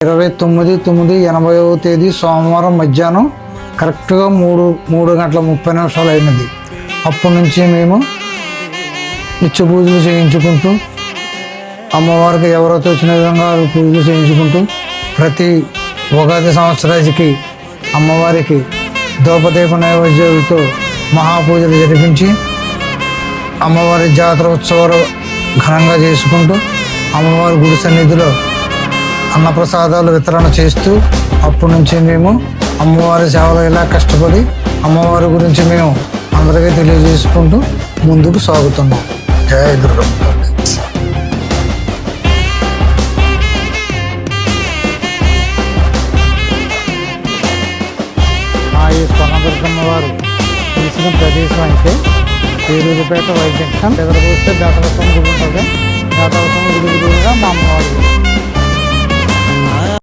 29/9/80వ తేదీ సోమవారం మధ్యాహ్నం కరెక్ట్గా 3 గంటల 30 నిమిషాలు అయినది. అప్పటి నుంచి మేము నిత్య పూజలు చేయించుకుంటూ అమ్మవారికి ఎవరైతే వచ్చిన విధంగా పూజలు చేయించుకుంటూ ప్రతి ఉగాది సంవత్సరానికి అమ్మవారికి దోపదీప నైవేద్యాలతో మహాపూజలు జరిపించి అమ్మవారి జాతర ఉత్సవాలు ఘనంగా చేసుకుంటూ అమ్మవారి గుడి సన్నిధిలో అన్నప్రసాదాలు వితరణ చేస్తూ అప్పటి నుంచి మేము అమ్మవారి సేవలో ఇలా కష్టపడి అమ్మవారి గురించి మేము అందరికీ తెలియజేసుకుంటూ ముందుకు సాగుతున్నాం. జయ దుర్గమ్మ. ఈ స్వర్ణదుర్గమ్మ వారు తెలిసిన ప్రదేశం అయితే ఏలూరుపేట వైద్యం ఎదురుపోతే బేతవసం గుడి ఉంటుంది. బేతవసం గుడి గుడిగా మా అమ్మవారు